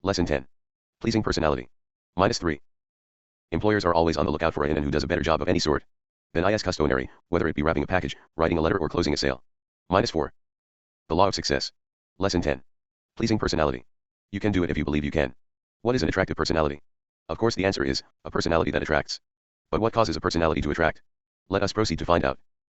Lesson 10. Pleasing personality. -3. Employers are always on the lookout for anyone who does a better job of any sort than is customary, whether it be wrapping a package, writing a letter, or closing a sale. -4. The law of success. Lesson 10. Pleasing personality. You can do it if you believe you can. What is an attractive personality? Of course the answer is, a personality that attracts. But what causes a personality to attract? Let us proceed to find out.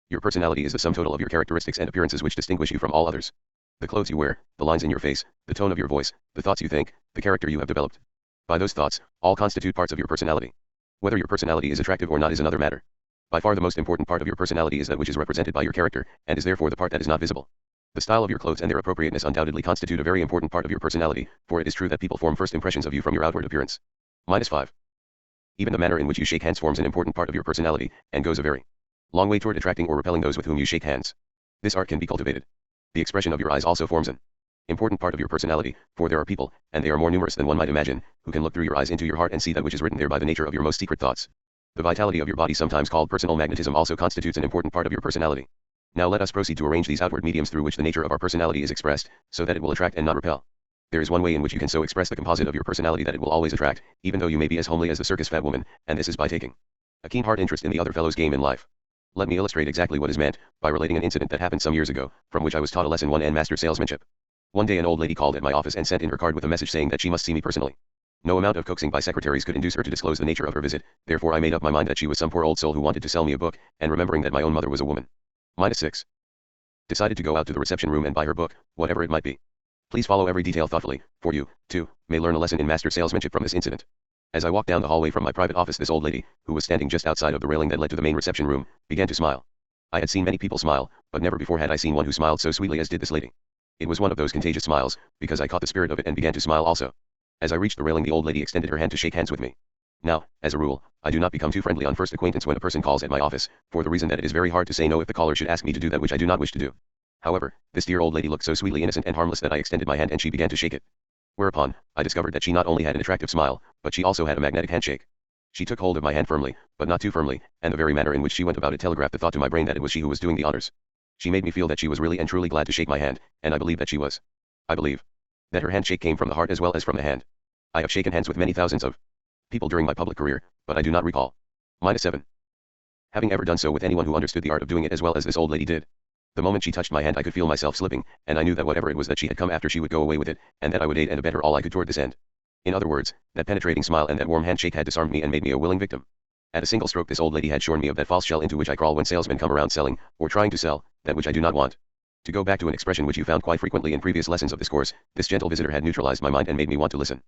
Your personality is the sum total of your characteristics and appearances which distinguish you from all others. The clothes you wear, the lines in your face, the tone of your voice, the thoughts you think, the character you have developed. By those thoughts, all constitute parts of your personality. Whether your personality is attractive or not is another matter. By far the most important part of your personality is that which is represented by your character, and is therefore the part that is not visible. The style of your clothes and their appropriateness undoubtedly constitute a very important part of your personality, for it is true that people form first impressions of you from your outward appearance. -5. Even the manner in which you shake hands forms an important part of your personality, and goes a very long way toward attracting or repelling those with whom you shake hands. This art can be cultivated. The expression of your eyes also forms an important part of your personality, for there are people, and they are more numerous than one might imagine, who can look through your eyes into your heart and see that which is written there by the nature of your most secret thoughts. The vitality of your body, sometimes called personal magnetism, also constitutes an important part of your personality. Now let us proceed to arrange these outward mediums through which the nature of our personality is expressed, so that it will attract and not repel. There is one way in which you can so express the composite of your personality that it will always attract, even though you may be as homely as the circus fat woman, and this is by taking a keen heart interest in the other fellow's game in life. Let me illustrate exactly what is meant, by relating an incident that happened some years ago, from which I was taught a lesson 1 and master salesmanship. One day an old lady called at my office and sent in her card with a message saying that she must see me personally. No amount of coaxing by secretaries could induce her to disclose the nature of her visit, therefore I made up my mind that she was some poor old soul who wanted to sell me a book, and remembering that my own mother was a woman. -6. Decided to go out to the reception room and buy her book, whatever it might be. Please follow every detail thoughtfully, for you, too, may learn a lesson in master salesmanship from this incident. As I walked down the hallway from my private office, this old lady, who was standing just outside of the railing that led to the main reception room, began to smile. I had seen many people smile, but never before had I seen one who smiled so sweetly as did this lady. It was one of those contagious smiles, because I caught the spirit of it and began to smile also. As I reached the railing, the old lady extended her hand to shake hands with me. Now, as a rule, I do not become too friendly on first acquaintance when a person calls at my office, for the reason that it is very hard to say no if the caller should ask me to do that which I do not wish to do. However, this dear old lady looked so sweetly innocent and harmless that I extended my hand and she began to shake it. Whereupon, I discovered that she not only had an attractive smile, but she also had a magnetic handshake. She took hold of my hand firmly, but not too firmly, and the very manner in which she went about it telegraphed the thought to my brain that it was she who was doing the honors. She made me feel that she was really and truly glad to shake my hand, and I believe that she was. I believe that her handshake came from the heart as well as from the hand. I have shaken hands with many thousands of people during my public career, but I do not recall -7. Having ever done so with anyone who understood the art of doing it as well as this old lady did. The moment she touched my hand I could feel myself slipping, and I knew that whatever it was that she had come after she would go away with it, and that I would aid and abet her all I could toward this end. In other words, that penetrating smile and that warm handshake had disarmed me and made me a willing victim. At a single stroke this old lady had shorn me of that false shell into which I crawl when salesmen come around selling, or trying to sell, that which I do not want. To go back to an expression which you found quite frequently in previous lessons of this course, this gentle visitor had neutralized my mind and made me want to listen.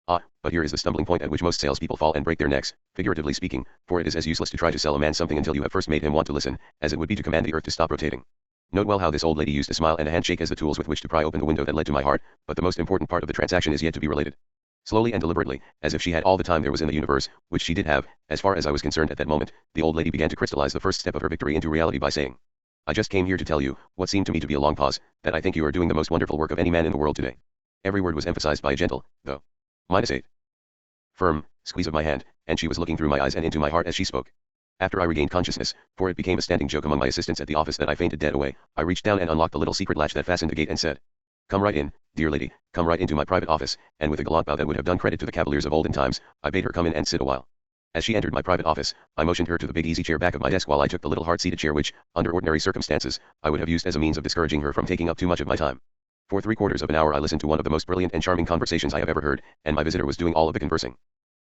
Ah, but here is the stumbling point at which most salespeople fall and break their necks, figuratively speaking, for it is as useless to try to sell a man something until you have first made him want to listen, as it would be to command the earth to stop rotating. Note well how this old lady used a smile and a handshake as the tools with which to pry open the window that led to my heart, but the most important part of the transaction is yet to be related. Slowly and deliberately, as if she had all the time there was in the universe, which she did have, as far as I was concerned at that moment, the old lady began to crystallize the first step of her victory into reality by saying, I just came here to tell you, what seemed to me to be a long pause, that I think you are doing the most wonderful work of any man in the world today. Every word was emphasized by a gentle, though -8. Firm squeeze of my hand, and she was looking through my eyes and into my heart as she spoke. After I regained consciousness, for it became a standing joke among my assistants at the office that I fainted dead away, I reached down and unlocked the little secret latch that fastened the gate and said, Come right in, dear lady, come right into my private office, and with a gallant bow that would have done credit to the cavaliers of olden times, I bade her come in and sit a while. As she entered my private office, I motioned her to the big easy chair back of my desk while I took the little hard-seated chair which, under ordinary circumstances, I would have used as a means of discouraging her from taking up too much of my time. For 3/4 of an hour I listened to one of the most brilliant and charming conversations I have ever heard, and my visitor was doing all of the conversing.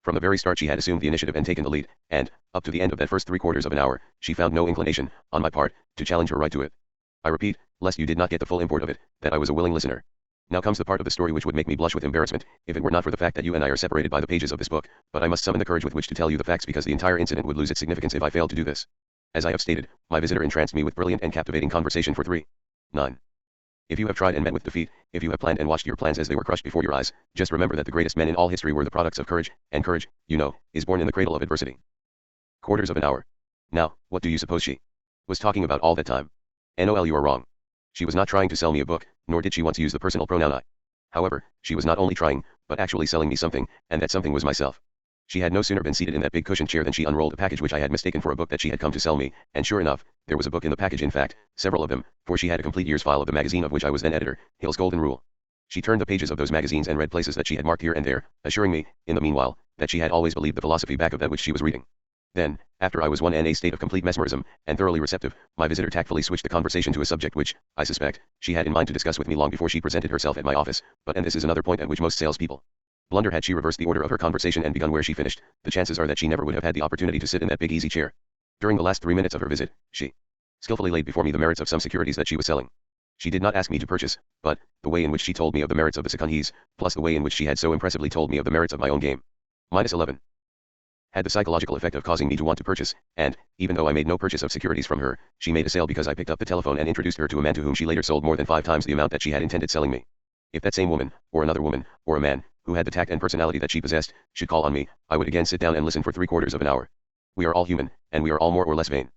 From the very start she had assumed the initiative and taken the lead, and, up to the end of that first 3/4 of an hour, she found no inclination, on my part, to challenge her right to it. I repeat, lest you did not get the full import of it, that I was a willing listener. Now comes the part of the story which would make me blush with embarrassment, if it were not for the fact that you and I are separated by the pages of this book, but I must summon the courage with which to tell you the facts because the entire incident would lose its significance if I failed to do this. As I have stated, my visitor entranced me with brilliant and captivating conversation for 3:9. If you have tried and met with defeat, if you have planned and watched your plans as they were crushed before your eyes, just remember that the greatest men in all history were the products of courage, and courage, you know, is born in the cradle of adversity. 1/4 of an hour. Now, what do you suppose she was talking about all that time? NOL, you are wrong. She was not trying to sell me a book, nor did she once use the personal pronoun I. However, she was not only trying, but actually selling me something, and that something was myself. She had no sooner been seated in that big cushioned chair than she unrolled a package which I had mistaken for a book that she had come to sell me, and sure enough, there was a book in the package, in fact, several of them, for she had a complete year's file of the magazine of which I was then editor, Hill's Golden Rule. She turned the pages of those magazines and read places that she had marked here and there, assuring me, in the meanwhile, that she had always believed the philosophy back of that which she was reading. Then, after I was in a state of complete mesmerism, and thoroughly receptive, my visitor tactfully switched the conversation to a subject which, I suspect, she had in mind to discuss with me long before she presented herself at my office, and this is another point at which most salespeople blunder. Had she reversed the order of her conversation and begun where she finished, the chances are that she never would have had the opportunity to sit in that big easy chair. During the last 3 minutes of her visit, she skillfully laid before me the merits of some securities that she was selling. She did not ask me to purchase, but the way in which she told me of the merits of the securities, plus the way in which she had so impressively told me of the merits of my own game. -11. Had the psychological effect of causing me to want to purchase, and, even though I made no purchase of securities from her, she made a sale because I picked up the telephone and introduced her to a man to whom she later sold more than 5 times the amount that she had intended selling me. If that same woman, or another woman, or a man, who had the tact and personality that she possessed, should call on me, I would again sit down and listen for 3/4 of an hour. We are all human, and we are all more or less vain.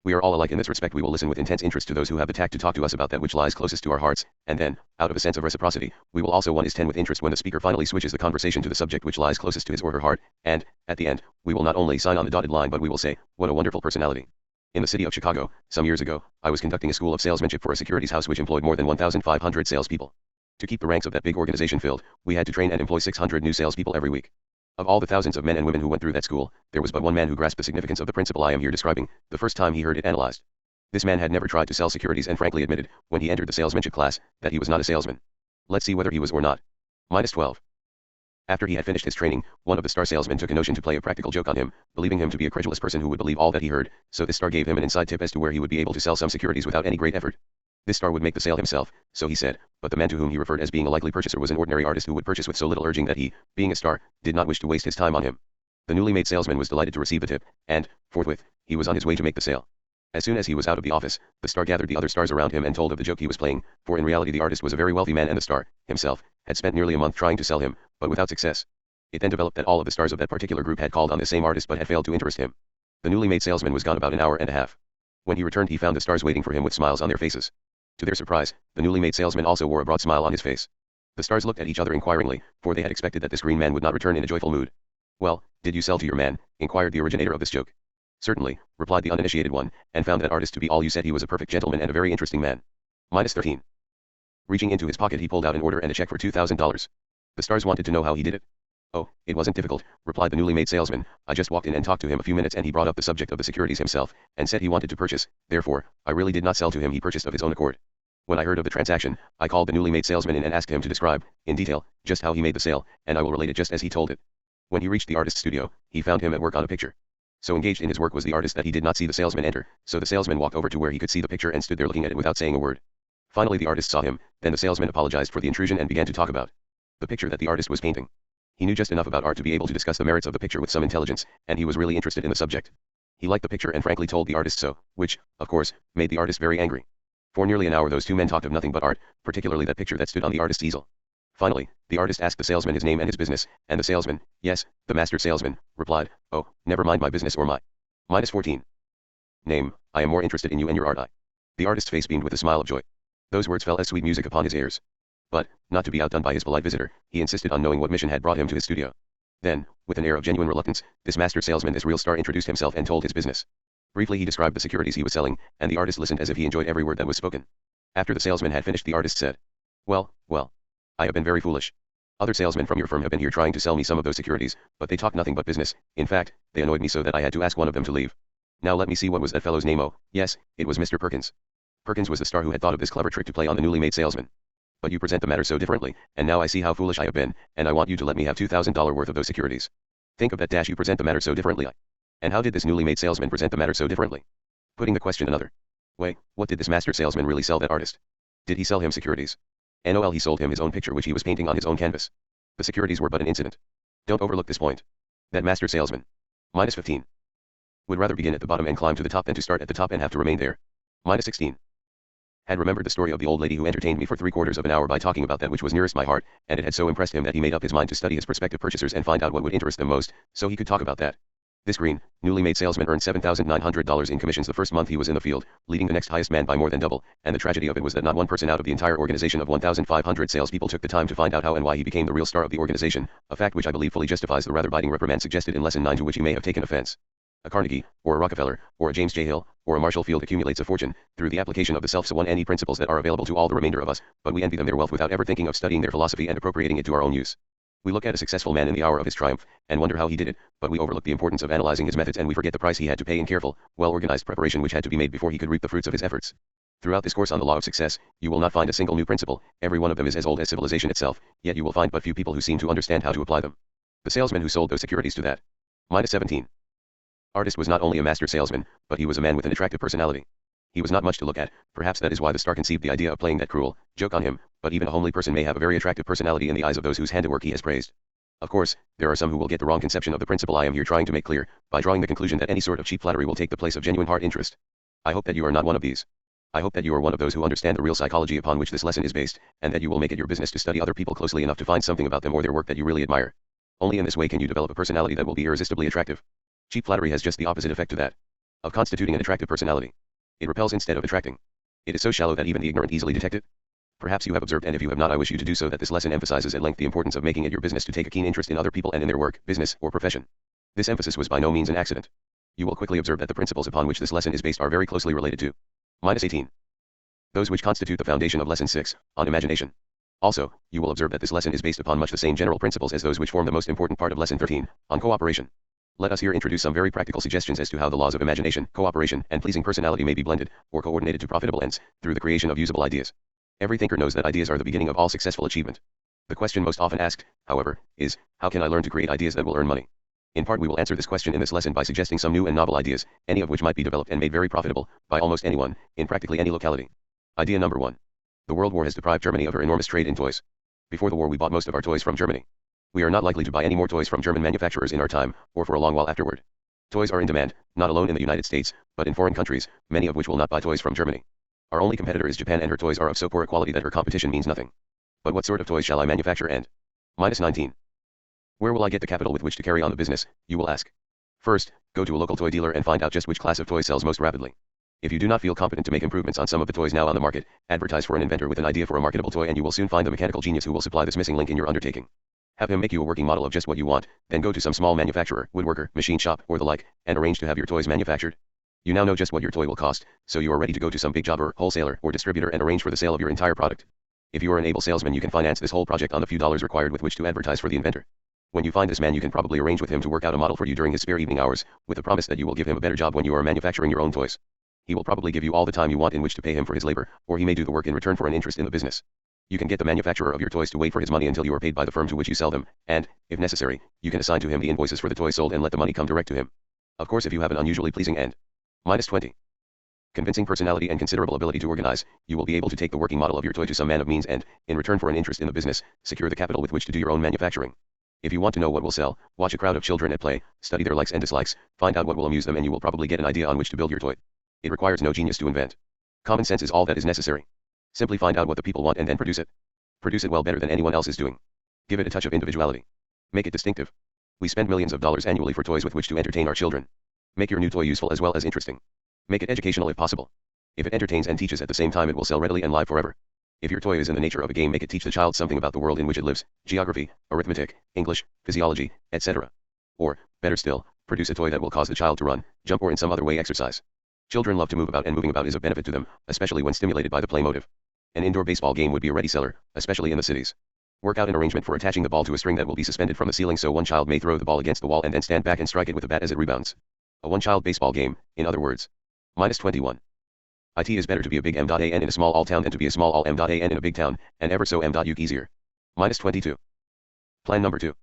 We are all alike in this respect. We will listen with intense interest to those who have the tact to talk to us about that which lies closest to our hearts, and then, out of a sense of reciprocity, we will also 1:10 with interest when the speaker finally switches the conversation to the subject which lies closest to his or her heart, and, at the end, we will not only sign on the dotted line but we will say, what a wonderful personality. In the city of Chicago, some years ago, I was conducting a school of salesmanship for a securities house which employed more than 1,500 salespeople. To keep the ranks of that big organization filled, we had to train and employ 600 new salespeople every week. Of all the thousands of men and women who went through that school, there was but one man who grasped the significance of the principle I am here describing, the first time he heard it analyzed. This man had never tried to sell securities and frankly admitted, when he entered the salesmanship class, that he was not a salesman. Let's see whether he was or not. -12. After he had finished his training, one of the star salesmen took a notion to play a practical joke on him, believing him to be a credulous person who would believe all that he heard, so this star gave him an inside tip as to where he would be able to sell some securities without any great effort. This star would make the sale himself, so he said, but the man to whom he referred as being a likely purchaser was an ordinary artist who would purchase with so little urging that he, being a star, did not wish to waste his time on him. The newly made salesman was delighted to receive the tip, and, forthwith, he was on his way to make the sale. As soon as he was out of the office, the star gathered the other stars around him and told of the joke he was playing, for in reality the artist was a very wealthy man and the star, himself, had spent nearly a month trying to sell him, but without success. It then developed that all of the stars of that particular group had called on the same artist but had failed to interest him. The newly made salesman was gone about an hour and a half. When he returned he found the stars waiting for him with smiles on their faces. To their surprise, the newly made salesman also wore a broad smile on his face. The stars looked at each other inquiringly, for they had expected that this green man would not return in a joyful mood. Well, did you sell to your man? Inquired the originator of this joke. Certainly, replied the uninitiated one, and found that artist to be all you said. He was a perfect gentleman and a very interesting man. -13. Reaching into his pocket he pulled out an order and a check for $2,000. The stars wanted to know how he did it. Oh, it wasn't difficult, replied the newly made salesman. I just walked in and talked to him a few minutes and he brought up the subject of the securities himself, and said he wanted to purchase, therefore, I really did not sell to him, he purchased of his own accord. When I heard of the transaction, I called the newly made salesman in and asked him to describe, in detail, just how he made the sale, and I will relate it just as he told it. When he reached the artist's studio, he found him at work on a picture. So engaged in his work was the artist that he did not see the salesman enter, so the salesman walked over to where he could see the picture and stood there looking at it without saying a word. Finally the artist saw him, then the salesman apologized for the intrusion and began to talk about the picture that the artist was painting. He knew just enough about art to be able to discuss the merits of the picture with some intelligence, and he was really interested in the subject. He liked the picture and frankly told the artist so, which, of course, made the artist very angry. For nearly an hour those two men talked of nothing but art, particularly that picture that stood on the artist's easel. Finally, the artist asked the salesman his name and his business, and the salesman, yes, the master salesman, replied, oh, never mind my business or my. -14. Name, I am more interested in you and your art. The artist's face beamed with a smile of joy. Those words fell as sweet music upon his ears. But, not to be outdone by his polite visitor, he insisted on knowing what mission had brought him to his studio. Then, with an air of genuine reluctance, this master salesman, this real star, introduced himself and told his business. Briefly he described the securities he was selling, and the artist listened as if he enjoyed every word that was spoken. After the salesman had finished the artist said, well, I have been very foolish. Other salesmen from your firm have been here trying to sell me some of those securities, but they talk nothing but business. In fact, they annoyed me so that I had to ask one of them to leave. Now let me see, what was that fellow's name? Oh, yes, it was Mr. Perkins. Perkins was the star who had thought of this clever trick to play on the newly made salesman. But you present the matter so differently, and now I see how foolish I have been, and I want you to let me have $2,000 worth of those securities. Think of that, dash, you present the matter so differently. And how did this newly made salesman present the matter so differently? Putting the question another way, what did this master salesman really sell that artist? Did he sell him securities? NOL, he sold him his own picture which he was painting on his own canvas. The securities were but an incident. Don't overlook this point. That master salesman. -15. Would rather begin at the bottom and climb to the top than to start at the top and have to remain there. -16. Had remembered the story of the old lady who entertained me for 3/4 of an hour by talking about that which was nearest my heart, and it had so impressed him that he made up his mind to study his prospective purchasers and find out what would interest them most, so he could talk about that. This green, newly made salesman earned $7,900 in commissions the first month he was in the field, leading the next highest man by more than double, and the tragedy of it was that not one person out of the entire organization of 1,500 salespeople took the time to find out how and why he became the real star of the organization, a fact which I believe fully justifies the rather biting reprimand suggested in Lesson 9 to which he may have taken offense. A Carnegie, or a Rockefeller, or a James J. Hill, or a Marshall Field accumulates a fortune through the application of the self-so-one-any principles that are available to all the remainder of us, but we envy them their wealth without ever thinking of studying their philosophy and appropriating it to our own use. We look at a successful man in the hour of his triumph, and wonder how he did it, but we overlook the importance of analyzing his methods and we forget the price he had to pay in careful, well-organized preparation which had to be made before he could reap the fruits of his efforts. Throughout this course on the law of success, you will not find a single new principle, every one of them is as old as civilization itself, yet you will find but few people who seem to understand how to apply them. The salesman who sold those securities to that. -17. Artist was not only a master salesman, but he was a man with an attractive personality. He was not much to look at, perhaps that is why the star conceived the idea of playing that cruel joke on him, but even a homely person may have a very attractive personality in the eyes of those whose handiwork he has praised. Of course, there are some who will get the wrong conception of the principle I am here trying to make clear, by drawing the conclusion that any sort of cheap flattery will take the place of genuine heart interest. I hope that you are not one of these. I hope that you are one of those who understand the real psychology upon which this lesson is based, and that you will make it your business to study other people closely enough to find something about them or their work that you really admire. Only in this way can you develop a personality that will be irresistibly attractive. Cheap flattery has just the opposite effect to that of constituting an attractive personality. It repels instead of attracting. It is so shallow that even the ignorant easily detect it. Perhaps you have observed, and if you have not I wish you to do so, that this lesson emphasizes at length the importance of making it your business to take a keen interest in other people and in their work, business, or profession. This emphasis was by no means an accident. You will quickly observe that the principles upon which this lesson is based are very closely related to -18. Those which constitute the foundation of Lesson 6, on imagination. Also, you will observe that this lesson is based upon much the same general principles as those which form the most important part of Lesson 13, on cooperation. Let us here introduce some very practical suggestions as to how the laws of imagination, cooperation, and pleasing personality may be blended, or coordinated to profitable ends, through the creation of usable ideas. Every thinker knows that ideas are the beginning of all successful achievement. The question most often asked, however, is, how can I learn to create ideas that will earn money? In part we will answer this question in this lesson by suggesting some new and novel ideas, any of which might be developed and made very profitable, by almost anyone, in practically any locality. Idea number 1. The World War has deprived Germany of her enormous trade in toys. Before the war we bought most of our toys from Germany. We are not likely to buy any more toys from German manufacturers in our time, or for a long while afterward. Toys are in demand, not alone in the United States, but in foreign countries, many of which will not buy toys from Germany. Our only competitor is Japan, and her toys are of so poor a quality that her competition means nothing. But what sort of toys shall I manufacture and -19. Where will I get the capital with which to carry on the business, you will ask. First, go to a local toy dealer and find out just which class of toy sells most rapidly. If you do not feel competent to make improvements on some of the toys now on the market, advertise for an inventor with an idea for a marketable toy and you will soon find the mechanical genius who will supply this missing link in your undertaking. Have him make you a working model of just what you want, then go to some small manufacturer, woodworker, machine shop, or the like, and arrange to have your toys manufactured. You now know just what your toy will cost, so you are ready to go to some big jobber, wholesaler, or distributor and arrange for the sale of your entire product. If you are an able salesman you can finance this whole project on the few dollars required with which to advertise for the inventor. When you find this man you can probably arrange with him to work out a model for you during his spare evening hours, with the promise that you will give him a better job when you are manufacturing your own toys. He will probably give you all the time you want in which to pay him for his labor, or he may do the work in return for an interest in the business. You can get the manufacturer of your toys to wait for his money until you are paid by the firm to which you sell them, and, if necessary, you can assign to him the invoices for the toys sold and let the money come direct to him. Of course if you have an unusually pleasing and -20. Convincing personality and considerable ability to organize, you will be able to take the working model of your toy to some man of means and, in return for an interest in the business, secure the capital with which to do your own manufacturing. If you want to know what will sell, watch a crowd of children at play, study their likes and dislikes, find out what will amuse them and you will probably get an idea on which to build your toy. It requires no genius to invent. Common sense is all that is necessary. Simply find out what the people want and then produce it. Produce it well, better than anyone else is doing. Give it a touch of individuality. Make it distinctive. We spend millions of dollars annually for toys with which to entertain our children. Make your new toy useful as well as interesting. Make it educational if possible. If it entertains and teaches at the same time it will sell readily and live forever. If your toy is in the nature of a game, make it teach the child something about the world in which it lives, geography, arithmetic, English, physiology, etc. Or, better still, produce a toy that will cause the child to run, jump or in some other way exercise. Children love to move about and moving about is of benefit to them, especially when stimulated by the play motive. An indoor baseball game would be a ready seller, especially in the cities. Work out an arrangement for attaching the ball to a string that will be suspended from the ceiling so one child may throw the ball against the wall and then stand back and strike it with a bat as it rebounds. A one-child baseball game, in other words. -21. It is better to be a big M.A.N in a small town than to be a small M.A.N in a big town, and ever so M.U easier. -22. Plan number 2.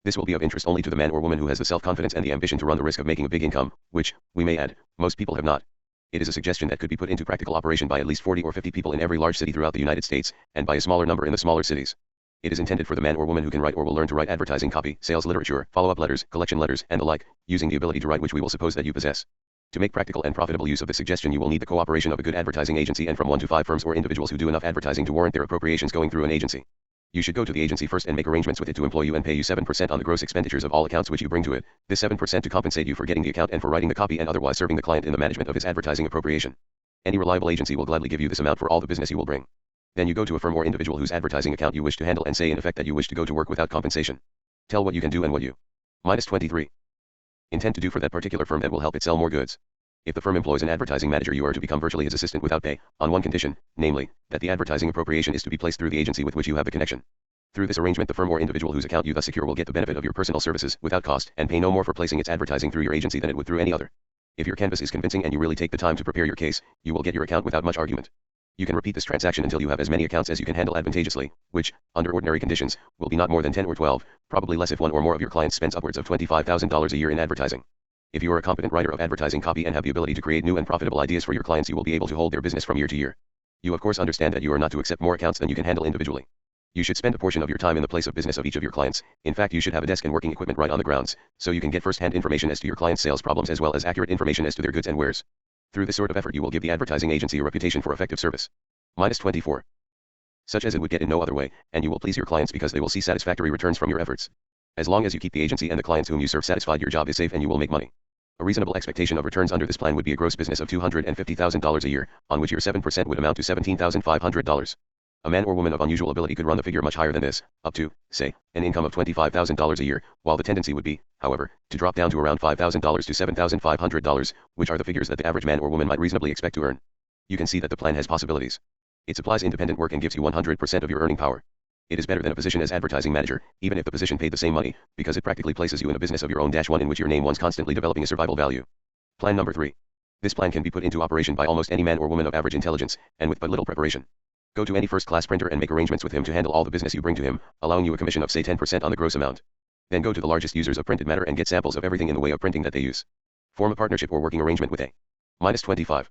This will be of interest only to the man or woman who has the self-confidence and the ambition to run the risk of making a big income, which, we may add, most people have not. It is a suggestion that could be put into practical operation by at least 40 or 50 people in every large city throughout the United States, and by a smaller number in the smaller cities. It is intended for the man or woman who can write or will learn to write advertising copy, sales literature, follow-up letters, collection letters, and the like, using the ability to write which we will suppose that you possess. To make practical and profitable use of this suggestion you will need the cooperation of a good advertising agency and from 1 to 5 firms or individuals who do enough advertising to warrant their appropriations going through an agency. You should go to the agency first and make arrangements with it to employ you and pay you 7% on the gross expenditures of all accounts which you bring to it, this 7% to compensate you for getting the account and for writing the copy and otherwise serving the client in the management of his advertising appropriation. Any reliable agency will gladly give you this amount for all the business you will bring. Then you go to a firm or individual whose advertising account you wish to handle and say in effect that you wish to go to work without compensation. Tell what you can do and what you -23. intend to do for that particular firm that will help it sell more goods. If the firm employs an advertising manager, you are to become virtually his assistant without pay, on one condition, namely, that the advertising appropriation is to be placed through the agency with which you have the connection. Through this arrangement, the firm or individual whose account you thus secure will get the benefit of your personal services without cost and pay no more for placing its advertising through your agency than it would through any other. If your canvas is convincing and you really take the time to prepare your case, you will get your account without much argument. You can repeat this transaction until you have as many accounts as you can handle advantageously, which, under ordinary conditions, will be not more than 10 or 12, probably less if one or more of your clients spends upwards of $25,000 a year in advertising. If you are a competent writer of advertising copy and have the ability to create new and profitable ideas for your clients, you will be able to hold their business from year to year. You of course understand that you are not to accept more accounts than you can handle individually. You should spend a portion of your time in the place of business of each of your clients. In fact, you should have a desk and working equipment right on the grounds, so you can get first-hand information as to your clients' sales problems as well as accurate information as to their goods and wares. Through this sort of effort, you will give the advertising agency a reputation for effective service. -24. Such as it would get in no other way, and you will please your clients because they will see satisfactory returns from your efforts. As long as you keep the agency and the clients whom you serve satisfied, your job is safe and you will make money. A reasonable expectation of returns under this plan would be a gross business of $250,000 a year, on which your 7% would amount to $17,500. A man or woman of unusual ability could run the figure much higher than this, up to, say, an income of $25,000 a year, while the tendency would be, however, to drop down to around $5,000 to $7,500, which are the figures that the average man or woman might reasonably expect to earn. You can see that the plan has possibilities. It supplies independent work and gives you 100% of your earning power. It is better than a position as advertising manager, even if the position paid the same money, because it practically places you in a business of your own -one in which your name one's constantly developing a survival value. Plan number 3. This plan can be put into operation by almost any man or woman of average intelligence, and with but little preparation. Go to any first-class printer and make arrangements with him to handle all the business you bring to him, allowing you a commission of say 10% on the gross amount. Then go to the largest users of printed matter and get samples of everything in the way of printing that they use. Form a partnership or working arrangement with a -25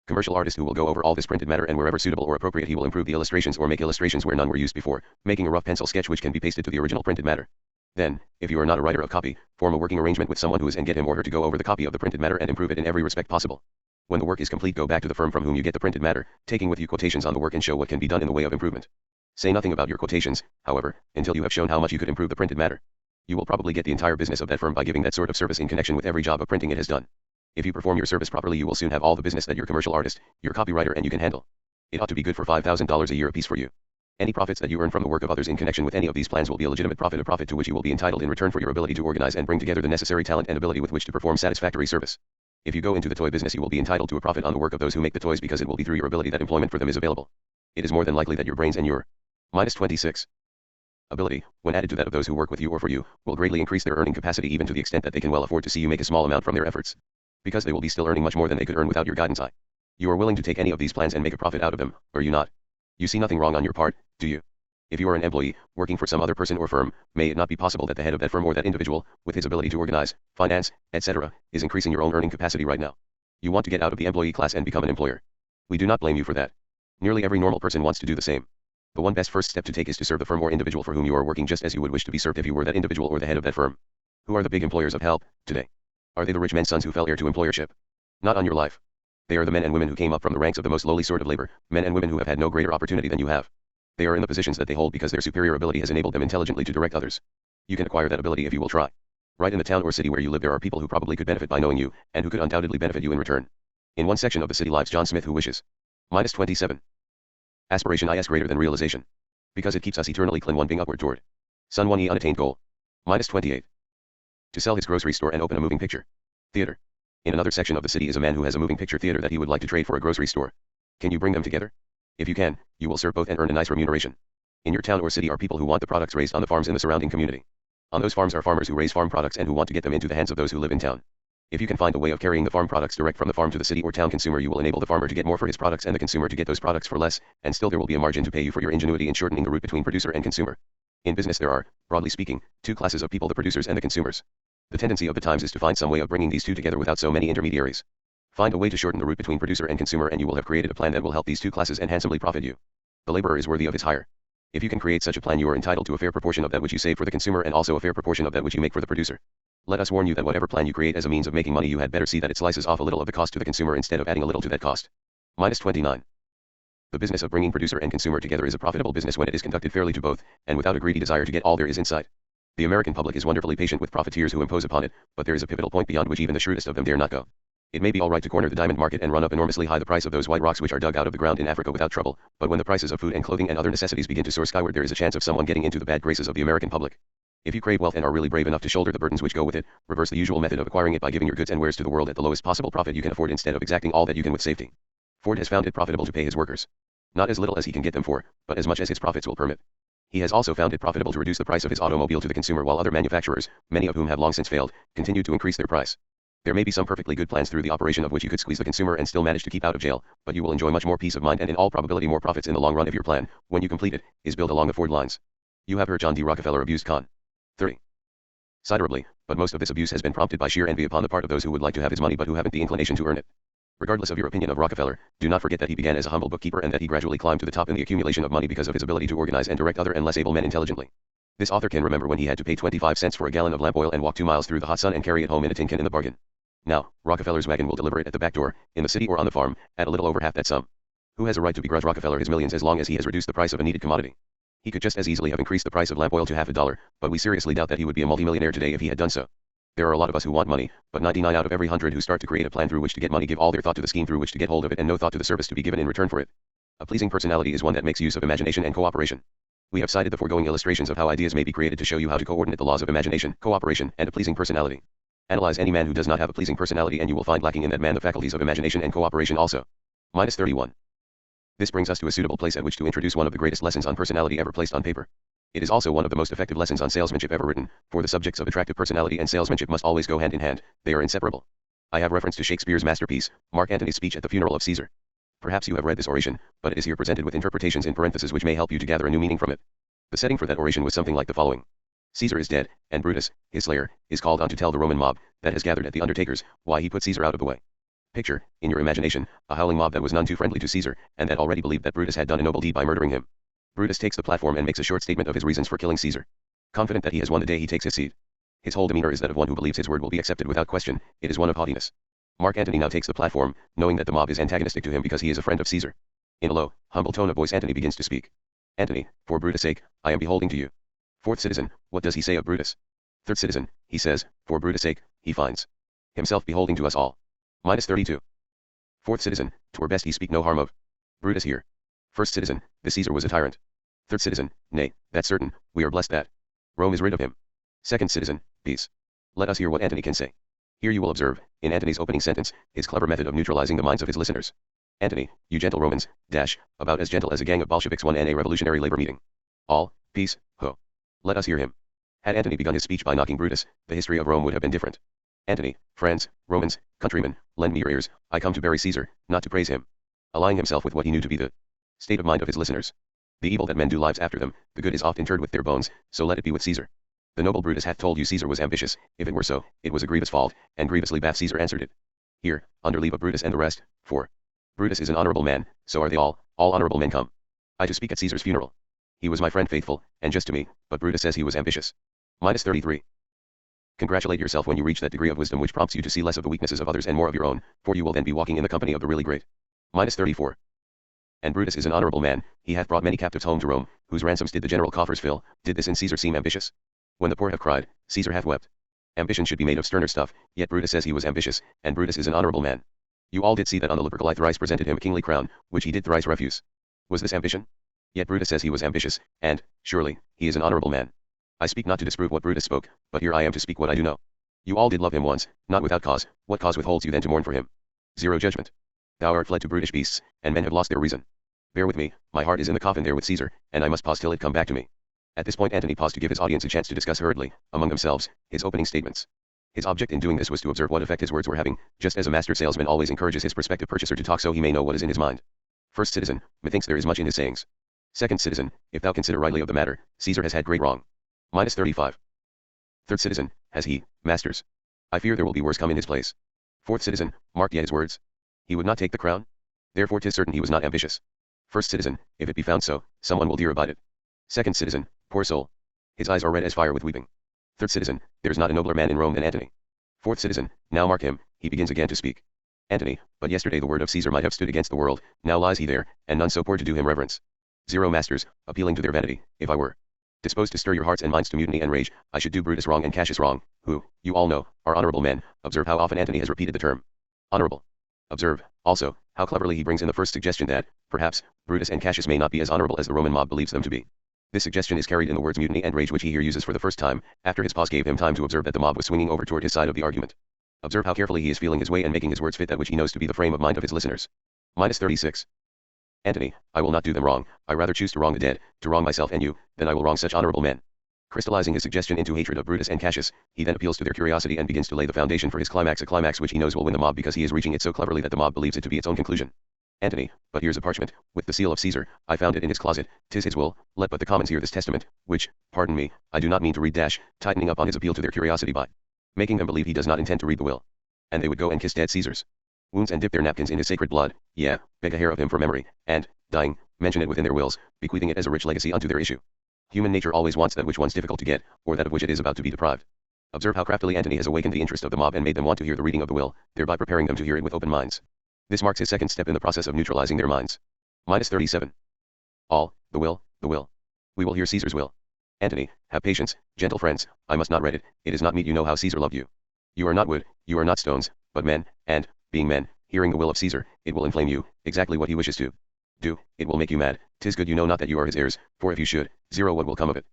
commercial artist who will go over all this printed matter, and wherever suitable or appropriate he will improve the illustrations or make illustrations where none were used before, making a rough pencil sketch which can be pasted to the original printed matter. Then, if you are not a writer of copy, form a working arrangement with someone who is and get him or her to go over the copy of the printed matter and improve it in every respect possible. When the work is complete, go back to the firm from whom you get the printed matter, taking with you quotations on the work and show what can be done in the way of improvement. Say nothing about your quotations, however, until you have shown how much you could improve the printed matter. You will probably get the entire business of that firm by giving that sort of service in connection with every job of printing it has done. If you perform your service properly, you will soon have all the business that your commercial artist, your copywriter and you can handle. It ought to be good for $5,000 a year apiece for you. Any profits that you earn from the work of others in connection with any of these plans will be a legitimate profit, a profit to which you will be entitled in return for your ability to organize and bring together the necessary talent and ability with which to perform satisfactory service. If you go into the toy business, you will be entitled to a profit on the work of those who make the toys, because it will be through your ability that employment for them is available. It is more than likely that your brains and your -26 ability, when added to that of those who work with you or for you, will greatly increase their earning capacity, even to the extent that they can well afford to see you make a small amount from their efforts. Because they will be still earning much more than they could earn without your guidance. You are willing to take any of these plans and make a profit out of them, are you not? You see nothing wrong on your part, do you? If you are an employee, working for some other person or firm, may it not be possible that the head of that firm or that individual, with his ability to organize, finance, etc., is increasing your own earning capacity right now? You want to get out of the employee class and become an employer. We do not blame you for that. Nearly every normal person wants to do the same. The one best first step to take is to serve the firm or individual for whom you are working just as you would wish to be served if you were that individual or the head of that firm. Who are the big employers of help today? Are they the rich men's sons who fell heir to employership? Not on your life. They are the men and women who came up from the ranks of the most lowly sort of labor, men and women who have had no greater opportunity than you have. They are in the positions that they hold because their superior ability has enabled them intelligently to direct others. You can acquire that ability if you will try. Right in the town or city where you live, there are people who probably could benefit by knowing you, and who could undoubtedly benefit you in return. In one section of the city lives John Smith, who wishes -27 aspiration is greater than realization, because it keeps us eternally climbing upward toward Sun 1 unattained goal. -28 to sell his grocery store and open a moving picture theater. In another section of the city is a man who has a moving picture theater that he would like to trade for a grocery store. Can you bring them together? If you can, you will serve both and earn a nice remuneration. In your town or city are people who want the products raised on the farms in the surrounding community. On those farms are farmers who raise farm products and who want to get them into the hands of those who live in town. If you can find a way of carrying the farm products direct from the farm to the city or town consumer, you will enable the farmer to get more for his products and the consumer to get those products for less, and still there will be a margin to pay you for your ingenuity in shortening the route between producer and consumer. In business there are, broadly speaking, two classes of people: the producers and the consumers. The tendency of the times is to find some way of bringing these two together without so many intermediaries. Find a way to shorten the route between producer and consumer, and you will have created a plan that will help these two classes and handsomely profit you. The laborer is worthy of his hire. If you can create such a plan, you are entitled to a fair proportion of that which you save for the consumer, and also a fair proportion of that which you make for the producer. Let us warn you that whatever plan you create as a means of making money, you had better see that it slices off a little of the cost to the consumer instead of adding a little to that cost. -29. The business of bringing producer and consumer together is a profitable business when it is conducted fairly to both, and without a greedy desire to get all there is in sight. The American public is wonderfully patient with profiteers who impose upon it, but there is a pivotal point beyond which even the shrewdest of them dare not go. It may be all right to corner the diamond market and run up enormously high the price of those white rocks which are dug out of the ground in Africa without trouble, but when the prices of food and clothing and other necessities begin to soar skyward, there is a chance of someone getting into the bad graces of the American public. If you crave wealth and are really brave enough to shoulder the burdens which go with it, reverse the usual method of acquiring it by giving your goods and wares to the world at the lowest possible profit you can afford instead of exacting all that you can with safety. Ford has found it profitable to pay his workers. Not as little as he can get them for, but as much as his profits will permit. He has also found it profitable to reduce the price of his automobile to the consumer while other manufacturers, many of whom have long since failed, continue to increase their price. There may be some perfectly good plans through the operation of which you could squeeze the consumer and still manage to keep out of jail, but you will enjoy much more peace of mind and in all probability more profits in the long run if your plan, when you complete it, is built along the Ford lines. You have heard John D. Rockefeller abused Con. 30. Considerably, but most of this abuse has been prompted by sheer envy upon the part of those who would like to have his money but who haven't the inclination to earn it. Regardless of your opinion of Rockefeller, do not forget that he began as a humble bookkeeper and that he gradually climbed to the top in the accumulation of money because of his ability to organize and direct other and less able men intelligently. This author can remember when he had to pay 25 cents for a gallon of lamp oil and walk 2 miles through the hot sun and carry it home in a tin can in the bargain. Now, Rockefeller's wagon will deliver it at the back door, in the city or on the farm, at a little over half that sum. Who has a right to begrudge Rockefeller his millions as long as he has reduced the price of a needed commodity? He could just as easily have increased the price of lamp oil to $50, but we seriously doubt that he would be a multimillionaire today if he had done so. There are a lot of us who want money, but 99 out of every 100 who start to create a plan through which to get money give all their thought to the scheme through which to get hold of it and no thought to the service to be given in return for it. A pleasing personality is one that makes use of imagination and cooperation. We have cited the foregoing illustrations of how ideas may be created to show you how to coordinate the laws of imagination, cooperation, and a pleasing personality. Analyze any man who does not have a pleasing personality and you will find lacking in that man the faculties of imagination and cooperation also. -31. This brings us to a suitable place at which to introduce one of the greatest lessons on personality ever placed on paper. It is also one of the most effective lessons on salesmanship ever written, for the subjects of attractive personality and salesmanship must always go hand in hand, they are inseparable. I have reference to Shakespeare's masterpiece, Mark Antony's speech at the funeral of Caesar. Perhaps you have read this oration, but it is here presented with interpretations in parentheses which may help you to gather a new meaning from it. The setting for that oration was something like the following. Caesar is dead, and Brutus, his slayer, is called on to tell the Roman mob, that has gathered at the Undertaker's, why he put Caesar out of the way. Picture, in your imagination, a howling mob that was none too friendly to Caesar, and that already believed that Brutus had done a noble deed by murdering him. Brutus takes the platform and makes a short statement of his reasons for killing Caesar. Confident that he has won the day he takes his seat. His whole demeanor is that of one who believes his word will be accepted without question, it is one of haughtiness. Mark Antony now takes the platform, knowing that the mob is antagonistic to him because he is a friend of Caesar. In a low, humble tone of voice Antony begins to speak. Antony, for Brutus' sake, I am beholding to you. Fourth citizen, what does he say of Brutus? Third citizen, he says, for Brutus' sake, he finds himself beholding to us all. -32. Fourth citizen, 'twere best he speak no harm of Brutus here. First citizen, the Caesar was a tyrant. Third citizen, nay, that's certain, we are blessed that Rome is rid of him. Second citizen, peace. Let us hear what Antony can say. Here you will observe, in Antony's opening sentence, his clever method of neutralizing the minds of his listeners. Antony, you gentle Romans, about as gentle as a gang of Bolsheviks won in a revolutionary labor meeting. All, peace, ho. Let us hear him. Had Antony begun his speech by knocking Brutus, the history of Rome would have been different. Antony, friends, Romans, countrymen, lend me your ears, I come to bury Caesar, not to praise him. Allying himself with what he knew to be the state of mind of his listeners. The evil that men do lives after them, the good is oft interred with their bones, so let it be with Caesar. The noble Brutus hath told you Caesar was ambitious, if it were so, it was a grievous fault, and grievously bath Caesar answered it. Here, under leave of Brutus and the rest, for Brutus is an honorable man, so are they all honorable men come. I to speak at Caesar's funeral. He was my friend faithful, and just to me, but Brutus says he was ambitious. -33. Congratulate yourself when you reach that degree of wisdom which prompts you to see less of the weaknesses of others and more of your own, for you will then be walking in the company of the really great. -34. And Brutus is an honorable man, he hath brought many captives home to Rome, whose ransoms did the general coffers fill. Did this in Caesar seem ambitious? When the poor have cried, Caesar hath wept. Ambition should be made of sterner stuff, yet Brutus says he was ambitious, and Brutus is an honorable man. You all did see that on the Lupercal I thrice presented him a kingly crown, which he did thrice refuse. Was this ambition? Yet Brutus says he was ambitious, and, surely, he is an honorable man. I speak not to disprove what Brutus spoke, but here I am to speak what I do know. You all did love him once, not without cause, what cause withholds you then to mourn for him? Zero judgment. Thou art fled to brutish beasts, and men have lost their reason. Bear with me, my heart is in the coffin there with Caesar, and I must pause till it come back to me. At this point Antony paused to give his audience a chance to discuss hurriedly, among themselves, his opening statements. His object in doing this was to observe what effect his words were having, just as a master salesman always encourages his prospective purchaser to talk so he may know what is in his mind. First citizen, methinks there is much in his sayings. Second citizen, if thou consider rightly of the matter, Caesar has had great wrong. -35. Third citizen, has he, masters? I fear there will be worse come in his place. Fourth citizen, mark ye his words. He would not take the crown? Therefore 'tis certain he was not ambitious. First citizen, if it be found so, someone will dear abide it. Second citizen, poor soul. His eyes are red as fire with weeping. Third citizen, there is not a nobler man in Rome than Antony. Fourth citizen, now mark him, he begins again to speak. Antony, but yesterday the word of Caesar might have stood against the world, now lies he there, and none so poor to do him reverence. Zero masters, appealing to their vanity, if I were disposed to stir your hearts and minds to mutiny and rage, I should do Brutus wrong and Cassius wrong, who, you all know, are honorable men. Observe how often Antony has repeated the term honorable. Observe, also, how cleverly he brings in the first suggestion that, perhaps, Brutus and Cassius may not be as honorable as the Roman mob believes them to be. This suggestion is carried in the words mutiny and rage, which he here uses for the first time, after his pause gave him time to observe that the mob was swinging over toward his side of the argument. Observe how carefully he is feeling his way and making his words fit that which he knows to be the frame of mind of his listeners. -36. Antony, I will not do them wrong, I rather choose to wrong the dead, to wrong myself and you, than I will wrong such honorable men. Crystallizing his suggestion into hatred of Brutus and Cassius, he then appeals to their curiosity and begins to lay the foundation for his climax, a climax which he knows will win the mob because he is reaching it so cleverly that the mob believes it to be its own conclusion. Antony, but here's a parchment, with the seal of Caesar, I found it in his closet, 'tis his will, let but the commons hear this testament, which, pardon me, I do not mean to read tightening up on his appeal to their curiosity by making them believe he does not intend to read the will. And they would go and kiss dead Caesar's wounds and dip their napkins in his sacred blood, yeah, beg a hair of him for memory, and, dying, mention it within their wills, bequeathing it as a rich legacy unto their issue. Human nature always wants that which one's difficult to get, or that of which it is about to be deprived. Observe how craftily Antony has awakened the interest of the mob and made them want to hear the reading of the will, thereby preparing them to hear it with open minds. This marks his second step in the process of neutralizing their minds. -37. All, the will. We will hear Caesar's will. Antony, have patience, gentle friends, I must not read it, it is not meet you know how Caesar loved you. You are not wood, you are not stones, but men, and, being men, hearing the will of Caesar, it will inflame you, exactly what he wishes to do, it will make you mad, 'tis good you know not that you are his heirs, for if you should, what will come of it?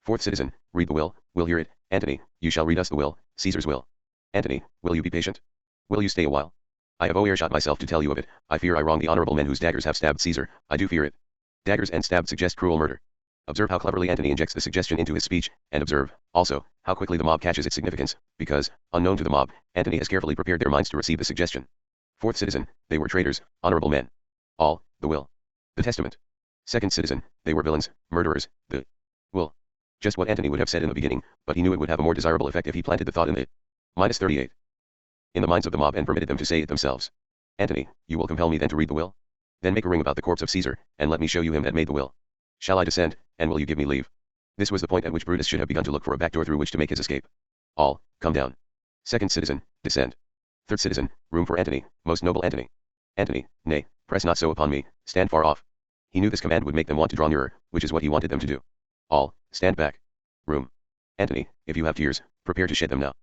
Fourth citizen, read the will, we'll hear it, Antony, you shall read us the will, Caesar's will. Antony, will you be patient? Will you stay a while? I have earshot myself to tell you of it, I fear I wrong the honorable men whose daggers have stabbed Caesar, I do fear it. Daggers and stab suggest cruel murder. Observe how cleverly Antony injects the suggestion into his speech, and observe, also, how quickly the mob catches its significance, because, unknown to the mob, Antony has carefully prepared their minds to receive the suggestion. Fourth citizen, they were traitors, honorable men. All, the will. The testament. Second citizen, they were villains, murderers, the will. Just what Antony would have said in the beginning, but he knew it would have a more desirable effect if he planted the thought in it. -38. In the minds of the mob and permitted them to say it themselves. Antony, you will compel me then to read the will? Then make a ring about the corpse of Caesar, and let me show you him that made the will. Shall I descend, and will you give me leave? This was the point at which Brutus should have begun to look for a back door through which to make his escape. All, come down. Second citizen, descend. Third citizen, room for Antony, most noble Antony. Antony, nay, press not so upon me, stand far off. He knew this command would make them want to draw nearer, which is what he wanted them to do. All, stand back. Room. Antony, if you have tears, prepare to shed them now.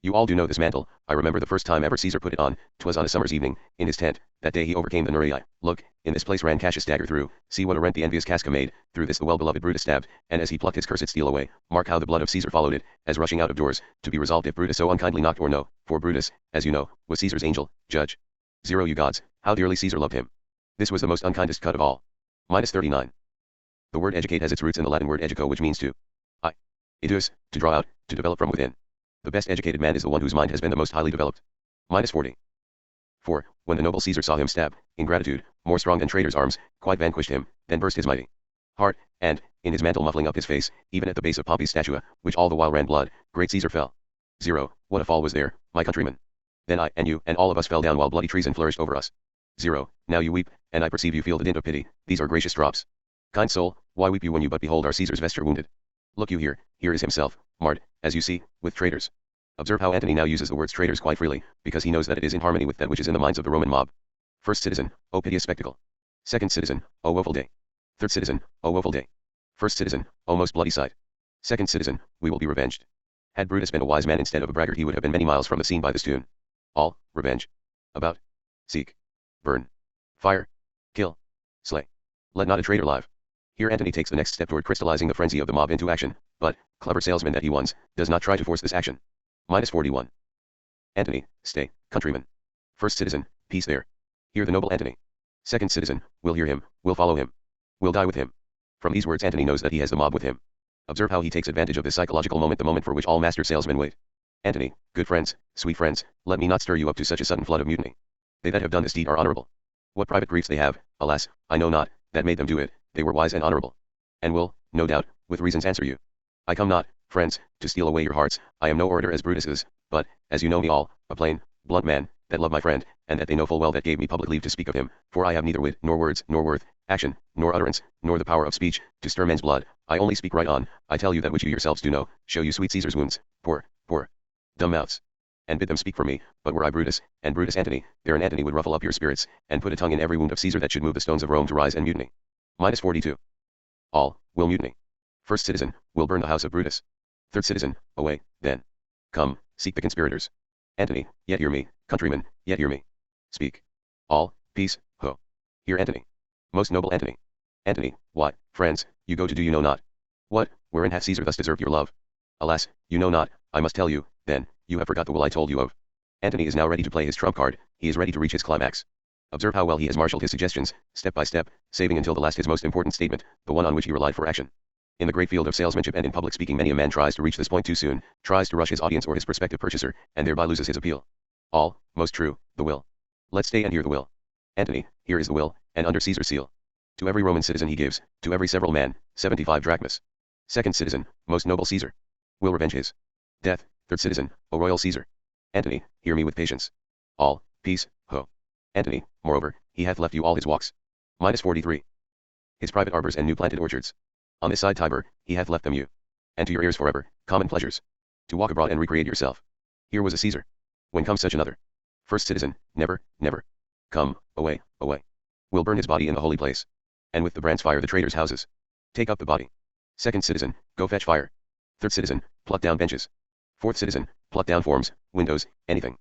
You all do know this mantle, I remember the first time ever Caesar put it on, 'twas on a summer's evening, in his tent, that day he overcame the Nurii. Look, in this place ran Cassius' dagger through, see what a rent the envious Casca made, through this the well-beloved Brutus stabbed, and as he plucked his cursed steel away, mark how the blood of Caesar followed it, as rushing out of doors, to be resolved if Brutus so unkindly knocked or no, for Brutus, as you know, was Caesar's angel, judge. 0 You gods, how dearly Caesar loved him. This was the most unkindest cut of all. -39. The word educate has its roots in the Latin word educo, which means to educe, to draw out, to develop from within. The best educated man is the one whose mind has been the most highly developed. -40. For, when the noble Caesar saw him stab, ingratitude, more strong than traitor's arms, quite vanquished him, then burst his mighty heart, and, in his mantle muffling up his face, even at the base of Pompey's statua, which all the while ran blood, great Caesar fell. 0 What a fall was there, my countrymen. Then I, and you, and all of us fell down while bloody treason flourished over us. 0 Now you weep, and I perceive you feel the dint of pity, these are gracious drops. Kind soul, why weep you when you but behold our Caesar's vesture wounded? Look you here is himself, marred, as you see, with traitors. Observe how Antony now uses the words traitors quite freely, because he knows that it is in harmony with that which is in the minds of the Roman mob. First citizen, O piteous spectacle. Second citizen, O woeful day. Third citizen, O woeful day. First citizen, O most bloody sight. Second citizen, we will be revenged. Had Brutus been a wise man instead of a braggart, he would have been many miles from the scene by this tune. All, revenge. About, seek, burn, fire, kill, slay. Let not a traitor live. Here Antony takes the next step toward crystallizing the frenzy of the mob into action, but, clever salesman that he was, does not try to force this action. -41. Antony, stay, countryman. First citizen, peace there. Hear the noble Antony. Second citizen, we'll hear him, we'll follow him. We'll die with him. From these words Antony knows that he has the mob with him. Observe how he takes advantage of this psychological moment, the moment for which all master salesmen wait. Antony, good friends, sweet friends, let me not stir you up to such a sudden flood of mutiny. They that have done this deed are honorable. What private griefs they have, alas, I know not, that made them do it, they were wise and honorable. And will, no doubt, with reasons answer you. I come not, friends, to steal away your hearts, I am no orator as Brutus is, but, as you know me all, a plain, blunt man, that love my friend, and that they know full well that gave me public leave to speak of him, for I have neither wit, nor words, nor worth, action, nor utterance, nor the power of speech, to stir men's blood, I only speak right on, I tell you that which you yourselves do know, show you sweet Caesar's wounds, poor, dumb mouths. And bid them speak for me, but were I Brutus, and Brutus Antony, there an Antony would ruffle up your spirits, and put a tongue in every wound of Caesar that should move the stones of Rome to rise and mutiny. -42. All, will mutiny. First citizen, will burn the house of Brutus. Third citizen, away, then. Come, seek the conspirators. Antony, yet hear me, countrymen, yet hear me. Speak. All, peace, ho. Hear Antony. Most noble Antony. Antony, why, friends, you go to do you know not. What, wherein hath Caesar thus deserved your love? Alas, you know not, I must tell you, then, you have forgot the will I told you of. Antony is now ready to play his trump card, he is ready to reach his climax. Observe how well he has marshaled his suggestions, step by step, saving until the last his most important statement, the one on which he relied for action. In the great field of salesmanship and in public speaking, many a man tries to reach this point too soon, tries to rush his audience or his prospective purchaser, and thereby loses his appeal. All, most true, the will. Let's stay and hear the will. Antony, here is the will, and under Caesar's seal. To every Roman citizen he gives, to every several man, 75 drachmas. Second citizen, most noble Caesar. Will revenge his death. Third citizen, O royal Caesar. Antony, hear me with patience. All, peace, ho. Antony, moreover, he hath left you all his walks. -43. His private arbors and new planted orchards. On this side Tiber, he hath left them you. And to your ears forever, common pleasures. To walk abroad and recreate yourself. Here was a Caesar. When comes such another? First citizen, never, never. Come, away, away. We'll burn his body in the holy place. And with the brands fire the traitors' houses. Take up the body. Second citizen, go fetch fire. Third citizen, pluck down benches. Fourth citizen, pluck down forms, windows, anything.